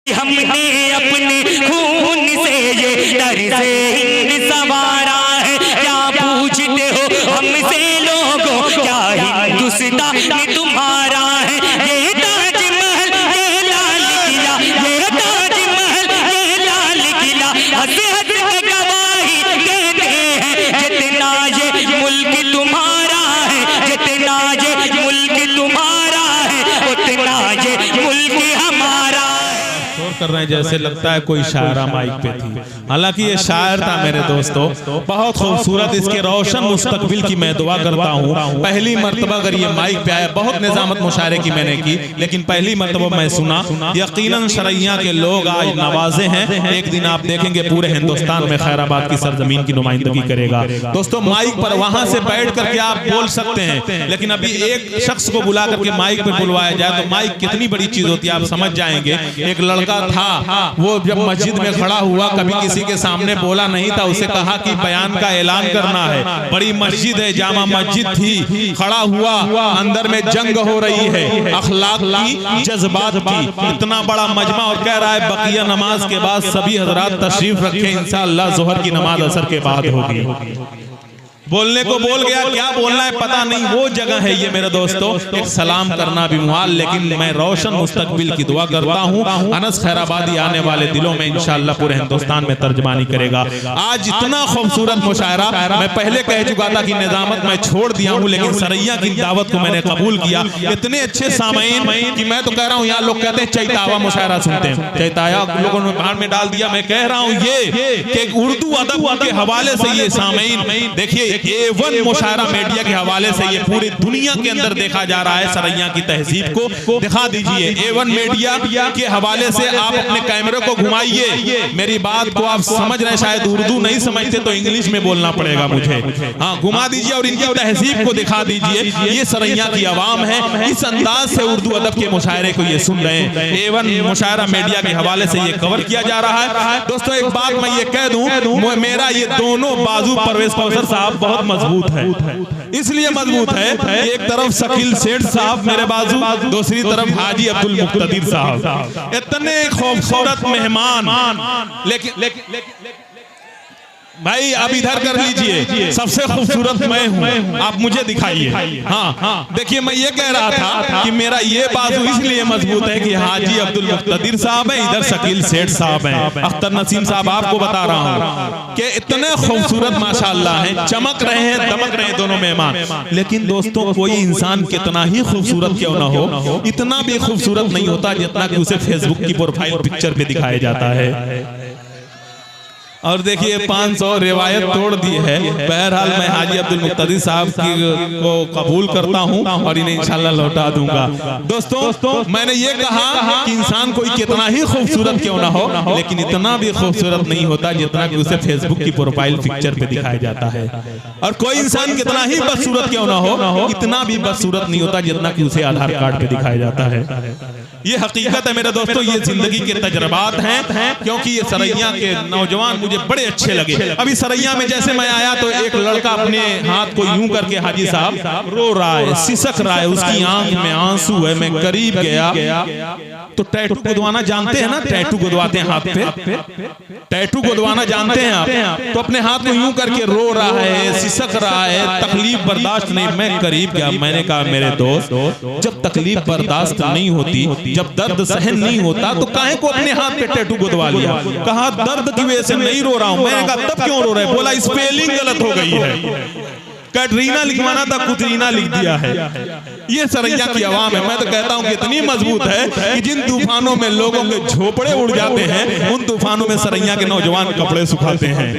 हमने अपने खून से ये दर्ज़े हिंद संवारा है। क्या पूछते हो हमसे लोगों, क्या हिंदुस्तान तुम्हारा है। ये ताजमहल ये लाल किला, ये ताजमहल ये लाल किला हंस हंस के गवाही देते हैं। जितना ये मुल्क तुम्हारा है, जितना ये मुल्क तुम्हारा है, उतना ये मुल्क हमारा। कर रहे हैं जैसे लगता है कोई शायरा माइक पे थी, हालांकि ये शायर था मेरे दोस्तों। बहुत खूबसूरत इसके रोशन मुस्तकबिल की मैं दुआ करता हूँ। पहली मर्तबा अगर ये माइक पे आया, बहुत निजामत मुशायरे की मैंने की, लेकिन पहली मर्तबा मैं सुना। यकीनन शरैया के लोग आज नवाजे हैं। एक दिन आप देखेंगे पूरे हिंदुस्तान में खैराबाद की सरजमीन की नुमाइंदगी करेगा। दोस्तों माइक पर वहां से बैठ करके आप बोल सकते हैं, लेकिन अभी एक शख्स को बुला करके माइक पे बुलवाया जाए तो माइक कितनी बड़ी चीज होती है आप समझ जाएंगे। एक लड़का था, वो जब मस्जिद में खड़ा हुआ, कभी किसी के सामने बोला नहीं था, उसे कहा कि बयान का ऐलान करना है। बड़ी मस्जिद है, जामा मस्जिद थी, खड़ा हुआ, अंदर में जंग हो रही है अखलाक की, जज्बात की, इतना बड़ा मजमा, और कह रहा है बकिया नमाज के बाद सभी हजरात तशरीफ रखें, इंशाअल्लाह जोहर की नमाज असर के बाद होगी। बोलने को बोल गया, क्या बोलना है पता नहीं। वो जगह है ये मेरे दोस्तों, एक सलाम करना भी मुहाल, लेकिन मैं रोशन मुस्तकबिल की दुआ करता हूँ। अनस खैराबादी आने वाले दिलों में इंशाअल्लाह पूरे हिंदुस्तान में तर्जमानी करेगा। आज इतना खूबसूरत मुशायरा, मैं पहले कह चुका था कि निजामत मैं छोड़ दिया हूँ, लेकिन सरैया की दावत को मैंने कबूल किया। इतने अच्छे सामईन कि मैं तो कह रहा हूँ, यहाँ लोग कहते हैं चैतावा मुशायरा सुनते हैं, चैताया लोगों ने बाहर में डाल दिया। मैं कह रहा हूँ ये कि उर्दू अदब के हवाले से ये सामईन देखिए, A1 मुशायरा मीडिया के हवाले से ये पूरी दुनिया के अंदर देखा जा रहा है। सरैया की तहजीब को दिखा दीजिए। A1 मीडिया के हवाले से आप अपने कैमरे को घुमाइए। मेरी बात को आप समझ रहे हैं, शायद उर्दू नहीं समझते तो इंग्लिश में बोलना पड़ेगा मुझे। हाँ, घुमा दीजिए और इनकी तहजीब को दिखा दीजिए। ये सरैया की आवाम है, इस अंदाज से उर्दू अदब के मुशायरे को ये सुन रहे हैं। A1 मुशायरा मीडिया के हवाले से ये कवर किया जा रहा है। दोस्तों एक बात मैं ये कह दूं, मेरा ये दोनों बाजू परवेज कौसर साहब बहुत मजबूत है। इसलिए मजबूत है, एक तरफ शकील सेठ साहब मेरे बाजू, दूसरी तरफ हाजी अब्दुल मुक्तदिर साहब। इतने खूबसूरत मेहमान, लेकिन भाई आप इधर कर लीजिए, सबसे खूबसूरत मैं हूँ, आप मुझे दिखाइए। हाँ, देखिए मैं ये कह रहा था कि मेरा ये बाजू इसलिए मजबूत है कि हाजी अब्दुल मुक्तदिर साहब है, इधर शकील सेठ साहब हैं, अख्तर नसीम साहब। आपको बता रहा हूँ कि इतने खूबसूरत माशाअल्लाह हैं, चमक रहे हैं, दमक रहे हैं दोनों मेहमान। लेकिन दोस्तों कोई इंसान कितना ही खूबसूरत क्यों ना हो, इतना भी खूबसूरत नहीं होता जितना कि उसे फेसबुक की प्रोफाइल पिक्चर पे दिखाया जाता है। और देखिए 500 रिवायत तोड़ दी है। बहरहाल मैं हाजी अब्दुल मुक्तदिर साहब को कबूल करता हूं और इन्हें इंशाल्लाह लौटा दूंगा। दोस्तों मैंने ये कहा कि इंसान कोई कितना ही खूबसूरत क्यों ना हो, लेकिन इतना भी खूबसूरत नहीं होता जितना कि उसे फेसबुक की प्रोफाइल पिक्चर पे दिखाया जाता है। और कोई इंसान कितना ही बदसूरत क्यों ना हो, इतना भी बदसूरत नहीं होता जितना कि उसे आधार कार्ड पे दिखाया जाता है। ये हकीकत है मेरे दोस्तों, ये जिंदगी के तजर्बात हैं, क्योंकि ये सरैया के नौजवान मुझे बड़े अच्छे लगे। अभी सरैया में जैसे मैं आया तो एक लड़का अपने हाथ को यूं करके हाजी साहब रो रहा है, सिसक रहा है, उसकी आंख में आंसू है। मैं करीब गया तो टैटू गुदवाना जानते हैं ना, टैटू गुदवाते हैं हाथ पे, टैटू गुदवाना जानते हैं आप। तो अपने हाथ को यूं करके रो रहा है, सिसक रहा है, तकलीफ बर्दाश्त नहीं। मैं करीब गया, मैंने कहा मेरे दोस्त, जब तकलीफ बर्दाश्त नहीं होती, जब दर्द सहन नहीं होता, तो काहे को अपने हाथ पे टैटू गुदवा लिया। कहा दर्द की वजह से नहीं रो रहा हूं। मैंने कहा तब क्यों रो रहे? बोला स्पेलिंग गलत हो गई है, कैटरीना लिखवाना था कुतरीना लिख दिया है। ये सरैया की आवाम है। मैं तो कहता हूं कि इतनी मजबूत है कि जिन तूफानों में लोगों के झोपड़े उड़ जाते हैं, उन तूफानों में सरैया के नौजवान कपड़े सुखाते हैं।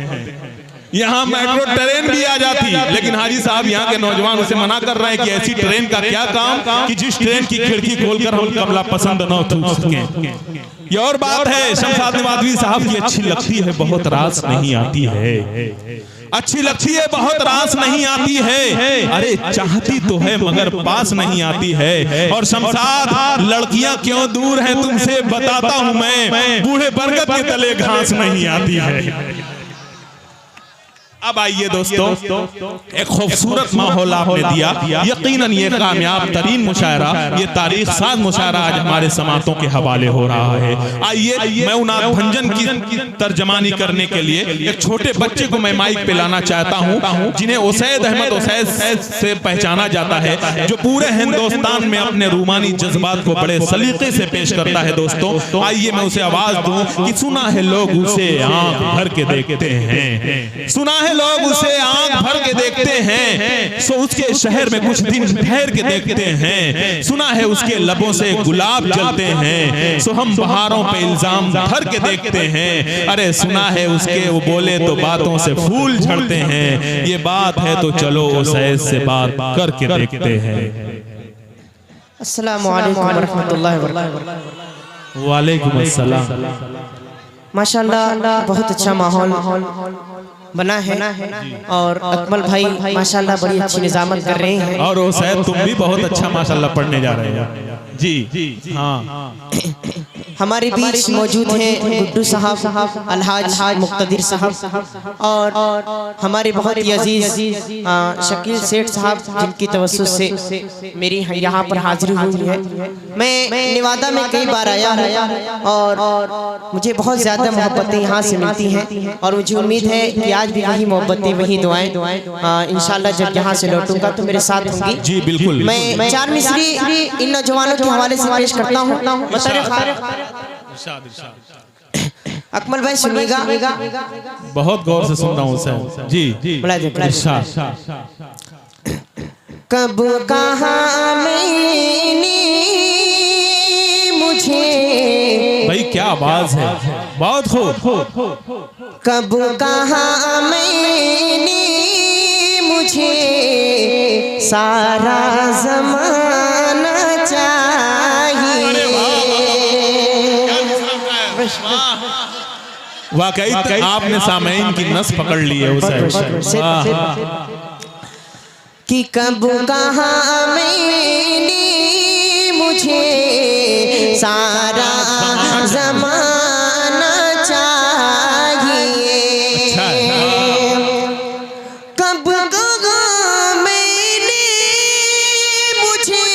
यहाँ मेट्रो ट्रेन भी आ जाती, लेकिन हाजी साहब यहाँ के नौजवान उसे मना कर रहे हैं कि ऐसी ट्रेन का क्या काम कि जिस ट्रेन की खिड़की खोलकर हम कमला पसंद न थूक सकें। ये और बात है, शमशाद नवाज़वी साहब की अच्छी लगती है, बहुत रास नहीं आती है, अच्छी लगती है, बहुत रास नहीं आती है। अरे चाहती तो है मगर पास नहीं आती है। और शमशाद लड़कियां क्यों दूर हैं तुमसे बताता हूं मैं, बूढ़े बरगद के तले घास नहीं आती है। अब आइए दोस्तों, एक खूबसूरत माहौल आपने दिया। यकीनन ये कामयाब तरीन मुशायरा, ये तारीख साज मुशायरा आज हमारे समातों के हवाले हो रहा है। आइए मैं उनाद भंजन की तर्जमानी करने के लिए एक छोटे बच्चे को मैं माइक पे लाना चाहता हूँ, जिन्हें उसैद अहमद उसैद से पहचाना जाता है, जो पूरे हिंदुस्तान में अपने रूमानी जज्बात को बड़े सलीके से पेश करता है। दोस्तों आइए मैं उसे आवाज दूं कि सुना है लोग उसे आंख भर के देखते हैं, सुना है लोग उसे आंख भर के देखते हैं, सो उसके शहर में कुछ दिन ठहर के देखते हैं। सुना है उसके लबों से गुलाब जलते हैं, सो हम बहारों पे इल्जाम धर के देखते हैं। अरे सुना है उसके वो बोले तो बातों से फूल झड़ते हैं, ये बात है तो चलो उसैद से बात करके देखते हैं। अस्सलामु अलैकुम वरहमतुल्लाहि वबरकातुहू। वालेकुम अस्सलाम। माशाल्लाह बहुत अच्छा माहौल बना है और अकमल भाई माशाल्लाह बड़ी अच्छी निजामत कर रहे हैं। और उसैद तुम भी बहुत अच्छा माशाल्लाह पढ़ने जा रहे हो। जी हाँ, हमारे बीच मौजूद हैं गुड्डू साहब, अलहाज मुक्तदिर साहब और हमारे बहुत ही अजीज शकील सेठ साहब, जिनकी तवज्जो से मेरी यहाँ पर हाजिरी हुई है। मैं नेवादा में कई बार आया हूँ और मुझे बहुत ज़्यादा मोहब्बतें यहाँ से मिलती हैं और मुझे उम्मीद है कि आज भी वही मोहब्बतें वही दुआएं इंशाल्लाह जब यहाँ से लौटूंगा तो मेरे साथ होंगी। जी बिल्कुल। मैं चार मिसरी इन नौजवानों के हवाले से पेश करता हूँ। अकमल भाई सुनिएगा, बहुत गौर से सुन रहा हूँ सर। जी कब कहाँ मैंने मुझे, भाई क्या आवाज है, बहुत खूब। कब कहाँ मैंने मुझे सारा जमाना चाहिए। वाकई आपने सामईन की नस पकड़ ली है उसे। कि कब कहाँ मैंने मुझे सारा जमाना चाहिए, कब कहाँ मैंने मुझे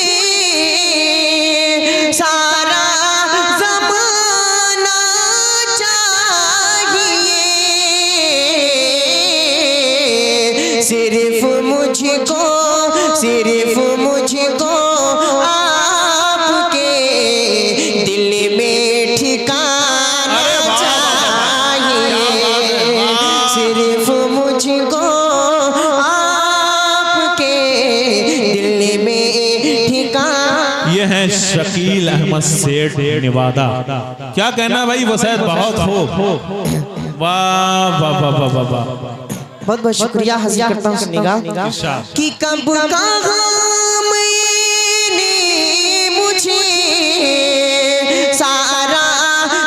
सारा जमाना चाहिए, सिर्फ मुझको आपके दिल में ठिकाना चाहिए, सिर्फ मुझको आपके दिल में ठिकाना। ये है शकील अहमद सेठ नेवादा। क्या कहना भाई वसैद, बहुत खूब। वाह वाह वाह वाह वाह वाह। बहुत बहुत शुक्रिया हाजिर करता हूँ सुनिएगा कि कब कहाँ मैंने मुझे सारा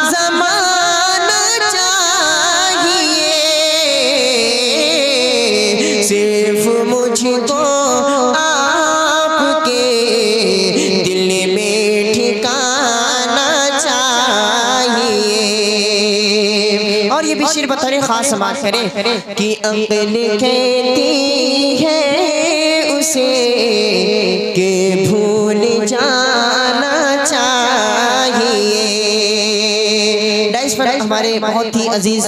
जमाना चाहिए, सिर्फ मुझको आपके दिल में ठिकाना चाहिए। और ये भी शेर बतौर खास समाज करें कि अक्ल कहती है उसे कि भूल जाना चाहिए। डाइस पर हमारे बहुत ही अजीज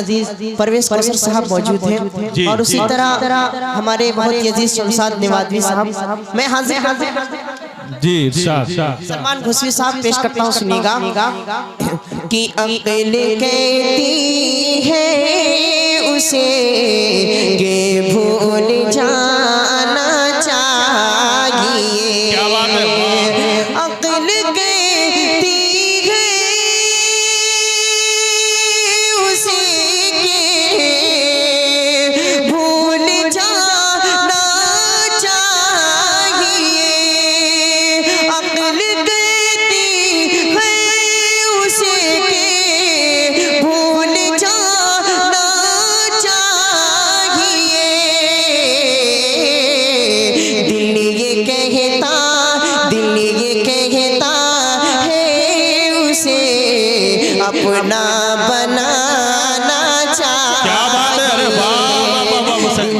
परवेज कौसर साहब मौजूद हैं और उसी तरह हमारे बहुत ही अजीज शमशाद निवादवी साहब। मैं हाजिर जी सलमान घुसवी साहब पेश करता हूँ सुनिएगा कि अक्ल कहती है उसे कि भूल जाना चाहिए। क्या बात है। अक्ल कहती है उसे कि भूल जाना चाहिए, अक्ल कहती है उसे कि भूल जाना चाहिए। दिल ये कहता है उसे अपना बनाना चाहिए। क्या बात है। अरे वाह वाह वाह वाह।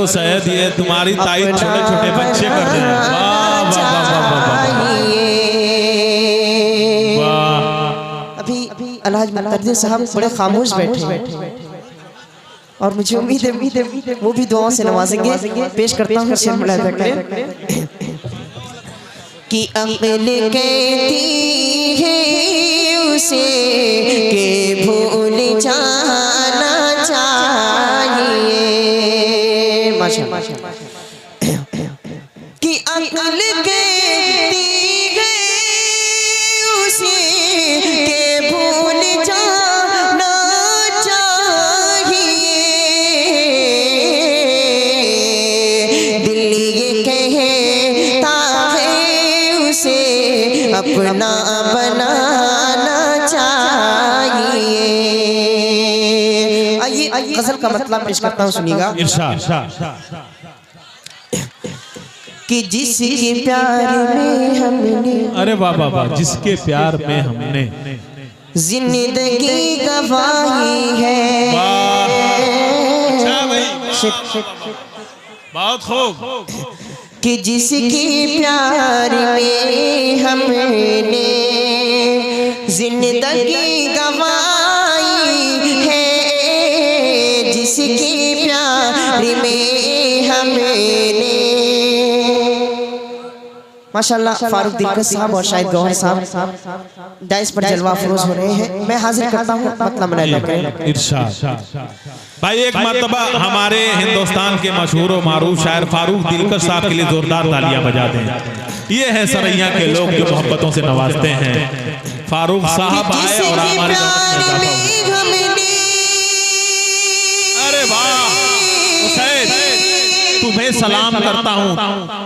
सैयद ये तुम्हारी ताई छोटे छोटे बच्चे कर रहे हैं। वाह वाह वाह वाह वाह। अभी अलहाज मुक्तदीर साहब बड़े खामोश बैठे और मुझे उम्मीद है वो भी दुआओं से नवाजेंगे। पेश करता हूँ शेर मुलाहिजा करें कि अक़ल कहती है उसे के भूल जाना चाहिए। माशाअल्लाह। कि अक़ल कहती है उसे के भूल जाना चाहिए। दिल ये कहता है उसे अपना बनाना चाहिए। आइए गजल का मतलब पेश करता हूँ, सुनिएगा। कि जिसके प्यार में हमने, अरे वाह वाह वाह, जिसके प्यार में हमने जिंदगी गवाई है। बहुत खूब। कि जिसके प्यार में हमने जिंदगी गवाई है, जिसके प्यार में हमने। माशाअल्लाह फारूक दिलकश साहब और शाहिद गौहर साहब डाइस पर जलवा फरोज हो रहे हैं। मैं हाजिर करता हूँ मतलब इरशाद। भाई एक मर्तबा हमारे हिंदुस्तान के मशहूर और मारूफ शायर फारूक दिलकश साहब के लिए जोरदार तालियां बजा दें। ये है सरैया के लोग जो मोहब्बतों से नवाजते हैं। फारूक साहब आए और हमारे अरे वाह तुम्हें सलाम करता हूँ,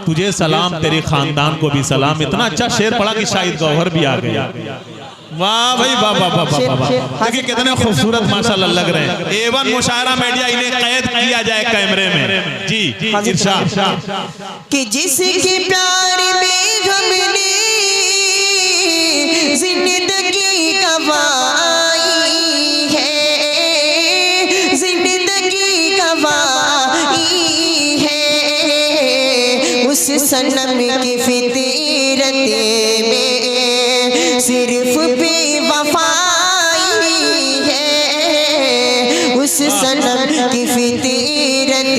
तुझे सलाम, तेरे खानदान को भी सलाम। इतना अच्छा शेर पढ़ा कि शाहिद गौहर भी आ गया। वाह भाई वाह वाह वाह वाह वाह। देखिए कितने खूबसूरत माशाल्लाह लग रहे हैं। एवन मुशायरा मीडिया इन्हें कैद किया जाए कैमरे में। जी इरशाद। कि जिसके प्यार में हमने जिंदगी गवाई है, जिंदगी गवाई है, उस सनम की फितरत में सिर्फ बेवफाई है, उस सनम की फितरत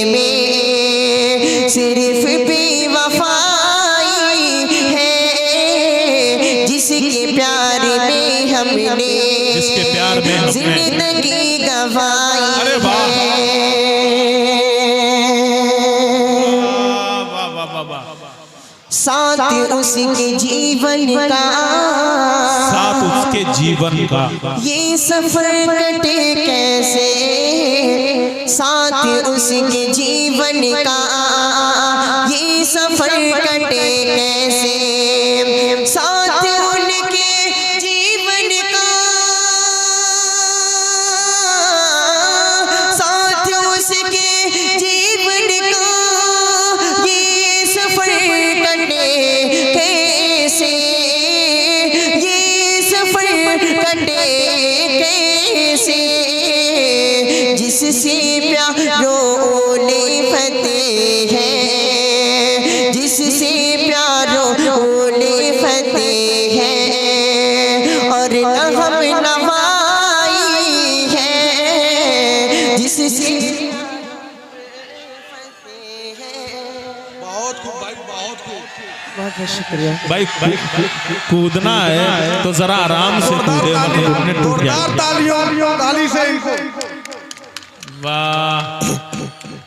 में सिर्फ बेवफाई है, जिसके प्यार में हमने जिंदगी गवाई है। साथ उसके जीवन का, साथ उसके जीवन का ये सफर कटे कैसे, साथ उसके जीवन का ये सफर कटे कैसे, साथ उनके जीवन का, साथ उसके जीवन का ये सफर कटे कैसे, ये सफर कटे कैसे, जिससे प्यारों ने फतेह है, जिससे प्यारों ने फतेह है, और हम नवाई है, जिससे बहुत शुक्रिया भाई। कूदना है तो जरा आराम से कूदे, घुटने टूट जाए। ताली से वाह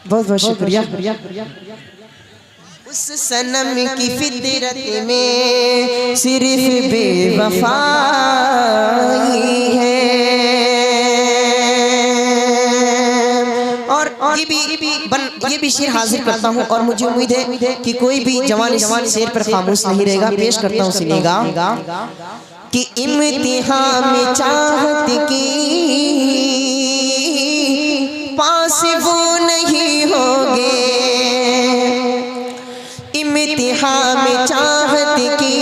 बहुत बहुत शुक्रिया। उस सनम की फितरत में सिर्फ बेवफाई है। और ये भी शेर हाजिर करता हूँ और मुझे उम्मीद है कि कोई भी जवान इस शेर पर खामोश नहीं रहेगा। पेश करता हूँ, सुनिएगा। कि इम्तिहान में चाहत की पास वो नहीं होगे, इम्तिहान में चाहत की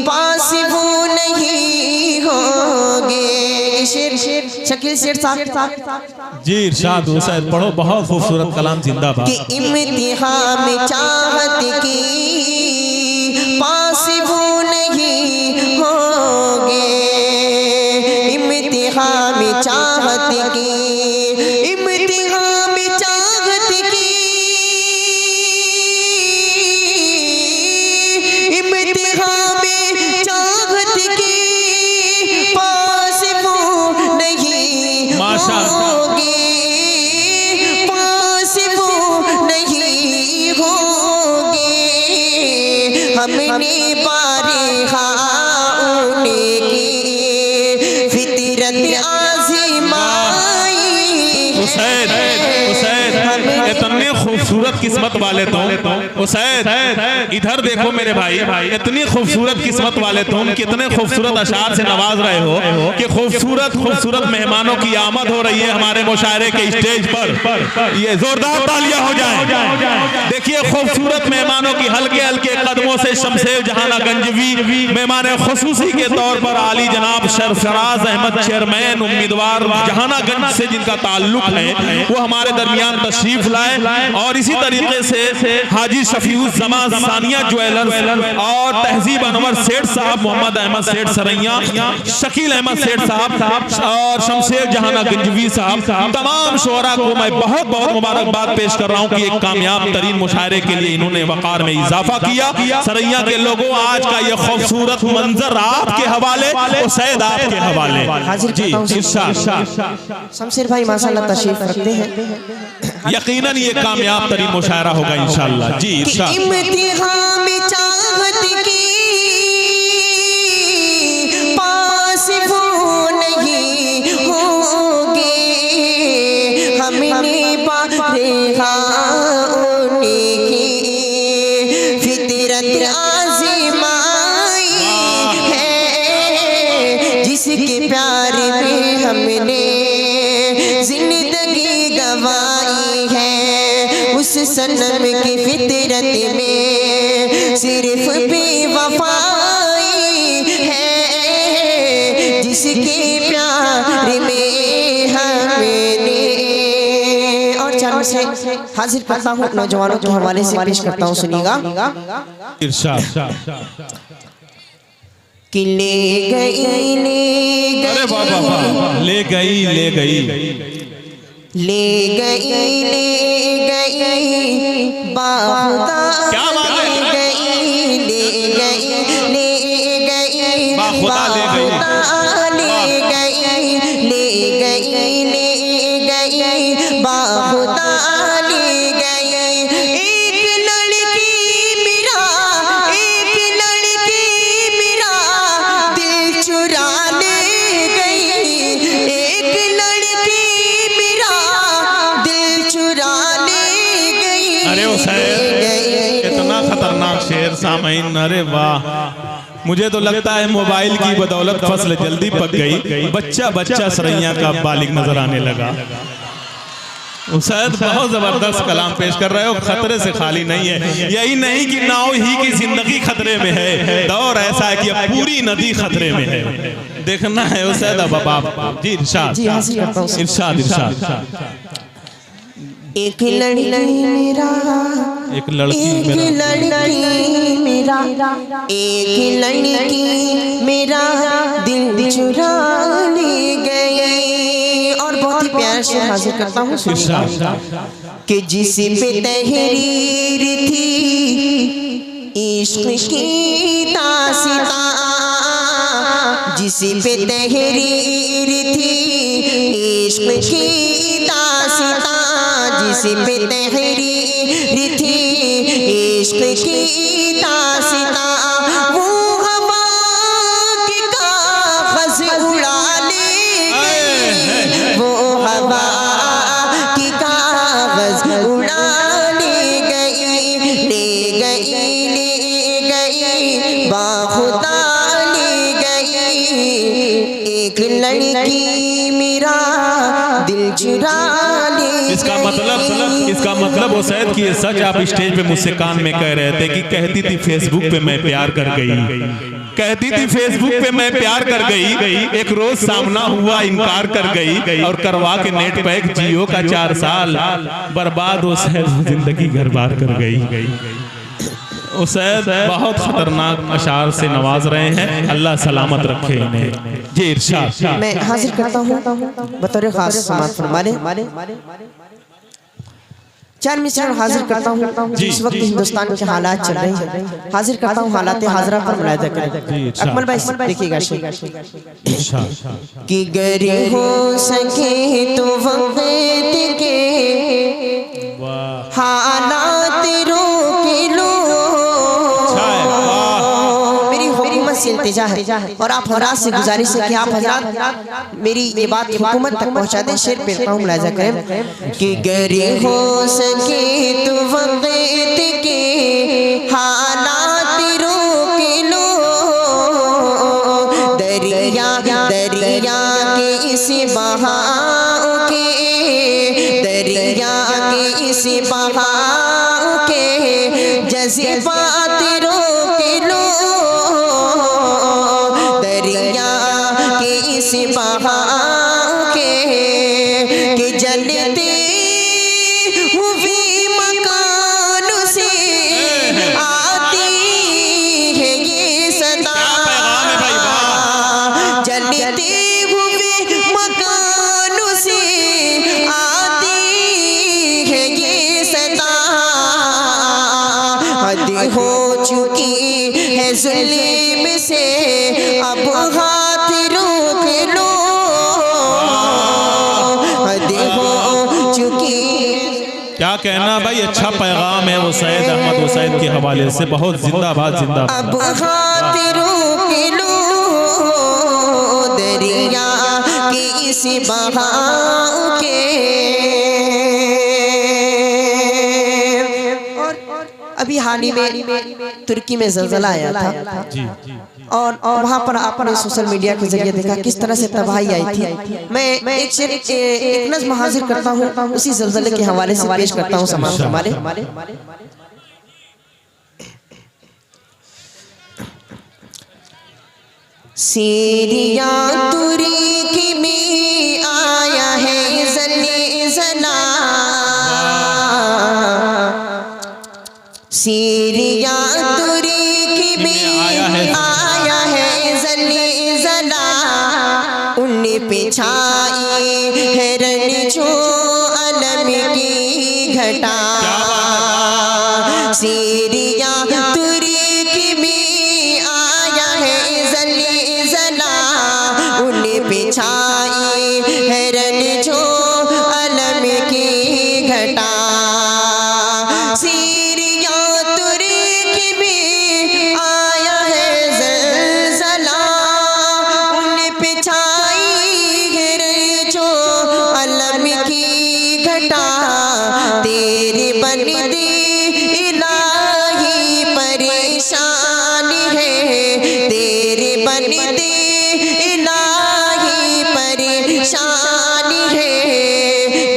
पास वो नहीं होगे। शेर शकील सेठ साहब जी इरशाद हुसैन पढ़ो, बहुत खूबसूरत कलाम, जिंदाबाद। कि इम्तिहान में चाहत की पास वो नहीं होगे, इम्तिहान में चाहत की, इम्तिहान में चाहत की, इम्तिहान में चाहत की पास वो नहीं होगे, पास वो नहीं होगे। हमने बारिहा उनकी फितरत आज़माई हुसैन इतने खूबसूरत किस्मत वाले तुम हुसैन, इधर देखो मेरे भाई, इतनी खूबसूरत किस्मत वाले तुम, कितने खूबसूरत अशार से नवाज रहे हो कि खूबसूरत खूबसूरत मेहमानों की आमद हो रही है हमारे मुशायरे के स्टेज पर। ये जोरदार तालियां हो जाए। देखिए खूबसूरत मेहमानों की हल्के हल्के कदमों से शमशेर जहाना गंजवी मेहमान खुसूसी के तौर पर आली जनाब सरफराज अहमद चेयरमैन उम्मीदवार जहानागंज से जिनका ताल्लुक है, वो हमारे दरमियान तशरीफ लाए। और इसी तरीके से हाजी शफीउज़्ज़मा सानिया ज्वेलर्स और तहजीब अनवर सेठ साहब, मोहम्मद अहमद सेठ सरैया, शकील अहमद सेठ साहब और शमशेर जहाना गंजवी साहब, तमाम शोरा को मैं बहुत बहुत मुबारकबाद पेश कर रहा हूँ कि एक कामयाब तरीन मुशायरे के लिए इन्होंने वक़ार में इजाफा किया। सरैया के लोगों, आज का ये खूबसूरत मंजर आपके हवाले और सैयद आपके हवाले। जी इरशाद। शमशेर भाई माशाल्लाह तशरीफ रखते हैं। यकीनन ये कामयाब तरीन मुशायरा होगा इंशाअल्लाह। जी इरशाद। इम्तिहान में चाहत की पास वो नहीं होगे, हमने बारिहा उनकी फितरत आज़माई है, जिसके प्यार में हमने जिंदगी गवाई है, उस सनम की फितरत में सिर्फ बेवफाई है, जिसके प्यार में हमने। और चारों से हाजिर करता हूँ नौजवानों के हवाले से पेश करता हूँ, सुनिएगा। इरशाद। कि ले गई अरे वाह वाह वाह, ले गई ले गई ले गई बाहुदा, क्या बात है? ले गई बाखुदा ले गई, बाहुदा ले गई। एक लड़की मेरा, एक लड़की मेरा दिल चुरा ले गई, एक लड़की मेरा दिल चुरा ले गई। अरे हुसैन कितना खतरनाक शेर सामईन। अरे वाह, मुझे तो लगता है मोबाइल की बदौलत फसल जल्दी पक गई, बच्चा बच्चा सरैया का बालिग नजर आने लगा। हुसैन बहुत जबरदस्त कलाम पेश कर रहे हो, खतरे से खाली नहीं है। यही नहीं कि नाव ही की जिंदगी खतरे में है, दौर ऐसा है कि अब पूरी नदी खतरे में है। देखना है हुसैन अब आप। जी इरशाद इरशाद इरशाद। एक लड़की मेरा, एक लड़की एक लड़की मेरा, एक लड़की मेरा दिल चुरा ले गई। और बहुत ही प्यार से हाजिर करता हूँ कि जिस पे तहरीर थी इश्क की दास्तां, जिस पे तहरीर थी इश्क की दास्तां, जिस पे तहरीर थी इश्क की दास्तां, वो हवा के कागज़ उड़ा ले गई, वो हवा के कागज़ उड़ा ले गई, ले गई, ले गई, बाखुदा ले गई। एक लड़की मेरा दिल चुरा ले। इसका मतलब हुसैन कि ये सच आप स्टेज पे मुझसे कान में कह रहे थे कि कहती थी फेसबुक पे मैं प्यार कर गई। कहती थी फेसबुक पे मैं प्यार कर गई, एक रोज सामना हुआ इनकार कर गई, और करवा के नेट पैक जियो का 4 साल बर्बाद वो सैद जिंदगी बर्बाद कर गई। वो सैद बहुत खतरनाक अशार से नवाज रहे हैं, अल्लाह सलामत रखे इन्हें। जी इरशाद। मैं हाजिर करता हूँ बतौर खास समाअत फरमाने 4 मिसर हाजिर करता हूँ। इस वक्त हिंदुस्तान के हालात चल रहे हैं, हाजिर करता हूँ हालात हाजरा पर मुलाहिजा करें। अकमल भाई देखिएगा कि गरी हो सके तो वक्त के हालात रोक लो, मेरी हुकूमत से इल्तिजा है और आप हजरात से गुजारिश है कि आप हजरात मेरी ये बात हुकूमत तक पहुंचा दें। शेर पेशता हूँ, मुलाहिजा करें कि गरी हो सके तो वक्त के हालात रोक लो, दरिया दरिया के इस बहाव के, दरिया के इस बहाव के जज्बात रोक लो, दरिया के इस बहाव के जलते हुए मकान से आती है ये सदा, जलते हुए मकान से आती है ये सदा, हद हो चुकी है जुल्म से अब हाथ रोक लो, हद हो चुकी। क्या कहना भाई, अच्छा पैगाम है वो सैयद अहमद हुसैन के हवाले से, बहुत जिंदाबाद जिंदाबाद। अब हाथ रोक लो, दरिया के इस बहाव के। अभी हाल ही में तुर्की में ज़लज़ला आया था और वहाँ पर आपने सोशल मीडिया के जरिए देखा किस तरह से तबाही आई थी। मैं एक नज़्म हाजिर करता हूँ, उसी ज़लज़ले के हवाले से पेश करता हूँ समाअत हमारे। सीरिया तुर्की में आया है ज़लज़ला, सीरिया तुर्की में आया है ज़लज़ला, उन्हें पे छाई है रंजो अलम की घटा, सीरिया तुर्की में आया है ज़लज़ला, उन्हें पे छाई है रंजो अलम की घटा, सीरिया तुर्की में आया है ज़लज़ला, उन्हें पे छाई है रंजो अलम की घटा, तेरे बंदे इलाही परेशान है, तेरे बंदे इलाही परेशान है,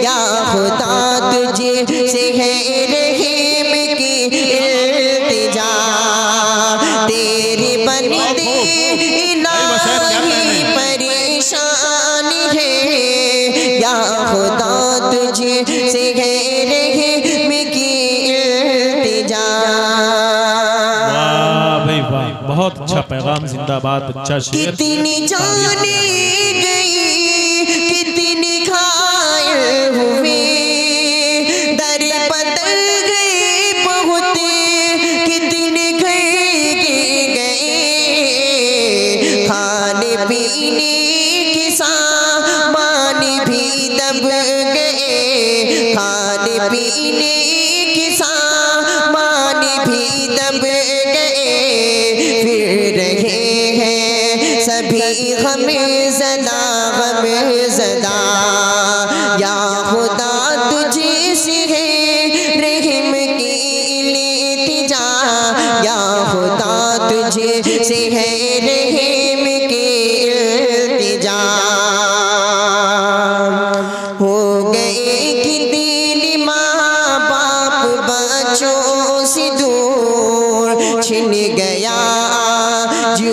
या खुदा तुझे से है रहम की इल्तिजा, तेरे बंदे इलाही परेशान है, या खुदा तुझे से है रहम की इल्तिजा। वाह भाई वाह, बहुत अच्छा पैगाम, जिंदाबाद, अच्छा शेर। कितनी जाने गई कितनी घायल हुए, दर बदल गए बहुत, कितने घर गए, खाने पीने के सामान भी दब गए, खाने पीने के सामान भी दब गए, फिर रहे हैं सभी गमज़दा गमज़दा, या खुदा तुझे से है रहम की इल्तिजा, या खुदा तुझे से है रहम की इल्तिजा, हो गए कि दिल माँ बाप बच्चों से दूर, छिन गया जो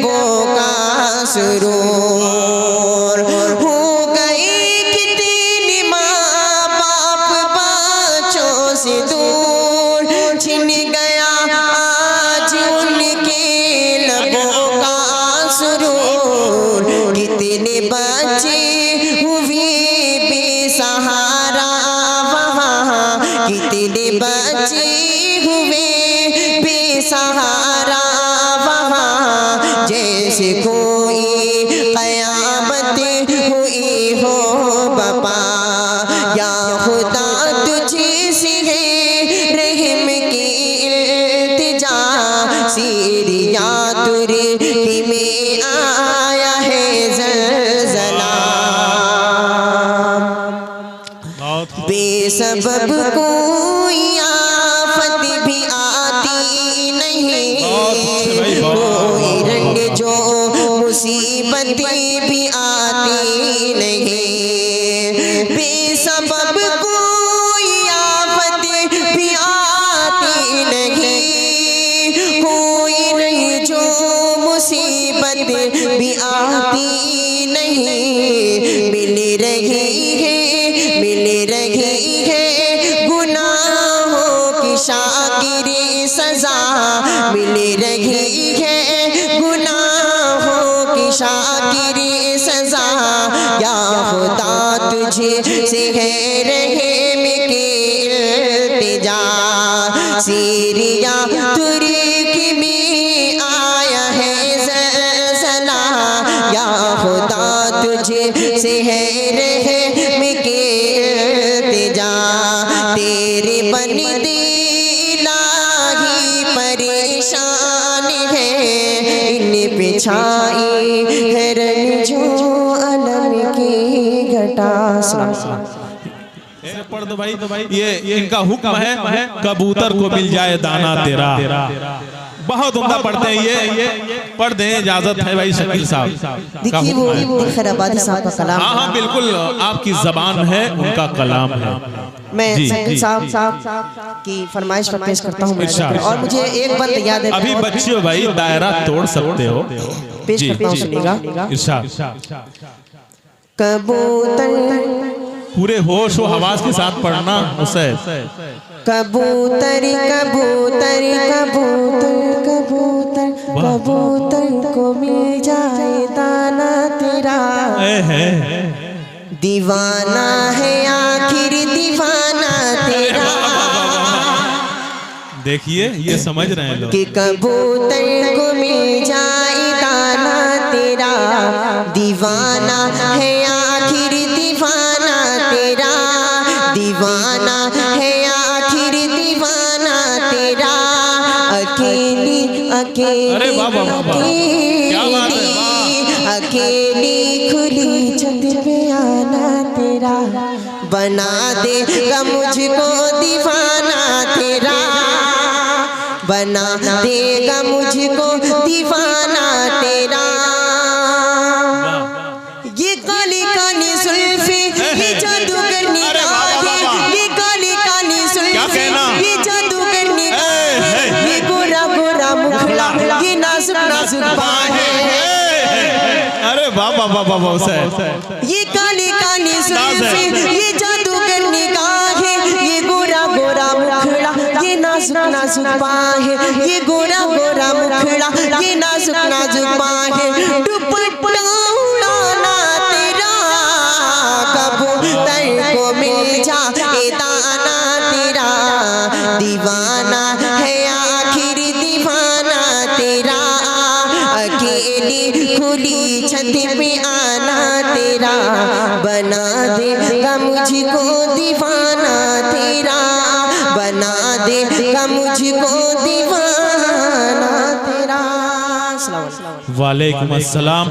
लबों का सुरूर। हो गई कितनी माँ बाप बच्चों से दूर, छिन गया आज उनके लबों का सुरूर। कितने बच्चे हुए बेसहारा वहाँ, कितने बच्चे हुए बेसहारा वहाँ। जैसे कोई कयामत हुई हो बपा, या खुदा तुझे से है रहम की इल्तिजा। सीरिया तुर्की में आया है ज़लज़ला, बेसबब कोई आफत भी आती नहीं, कोई रंग जो मुसीबतें भी आती नहीं। बेसबब कोई आफत भी आती नहीं, कोई रंग जो मुसीबत भी आती नहीं। मिल रही है गुनाहों की शाकिरी सजा, मिल रही है गुनाहों की शाकिरी सजा। या खुदा तुझे से है रहम की इल्तिजा। सीरिया तुर्की में आया है ज़लज़ला, या खुदा तुझे से है रहम की इल्तिजा। तेरे बंदे इलाही परेशान है, इन पे छाई है रंजो अलम की घटा। पढ़ दो भाई, ये इनका हुक्म है कबूतर को मिल जाए दाना तेरा। बहुत उम्दा पढ़ते हैं ये, पढ़ दें, इजाजत है भाई शकील साहब। देखिए वो खैराबादी साहब का कलाम। हाँ हाँ बिल्कुल, आपकी जबान है, उनका कलाम है। मैं शकील साहब की फरमाइश पर पेश करता हूँ। और मुझे एक बात याद है, अभी बच्चे हो भाई, दायरा तोड़ सकते हो। पेश करता हूँ, सुनिएगा। इरशाद। कबूतर पूरे होश व हवास के साथ पढ़ना उसे। कबूतर कबूतर कबूतर कबूतर कबूतर को मिल जाए दाना तेरा। दीवाना है आखिर दीवाना तेरा। देखिए ये समझ रहे हैं लोग कि कबूतर को मिल जाए दाना तेरा। दीवाना है आखिर दीवाना तेरा। दीवाना है आखिर दीवाना तेरा। अकेली अकेली अकेली अकेली खुली छत पे आना तेरा। बना देगा मुझको दीवाना तेरा। बना देगा मुझको दीवाना तेरा। ये काली काली सुल्फी, ये जादूगर निगाहें, ये काली काली सुल्फी, ये जादूगर निगाहें, ये गोरा गोरा मुखड़ा, ये नाजुक नाजुक बाहें। अरे वाह वाह वाह वाह से। ये काली काली सुल्फी, ये जादूगर निगाहें, ये गोरा गोरा मुखड़ा, ये नाजुक नाजुक बाहें, ये गोरा गोरा मुखड़ा, ये नाजुक नाजुक बाहें। दुपट्टा उड़ाना तेरा। कबूतर को मिल जाए दाना तेरा। दीवाना है आखिर दीवाना तेरा। अकेली खुली छत पे आना तेरा। बना देगा मुझको दीवाना तेरा। बना देगा मुझको दीवाना तेरा। वालेकुम अस्सलाम।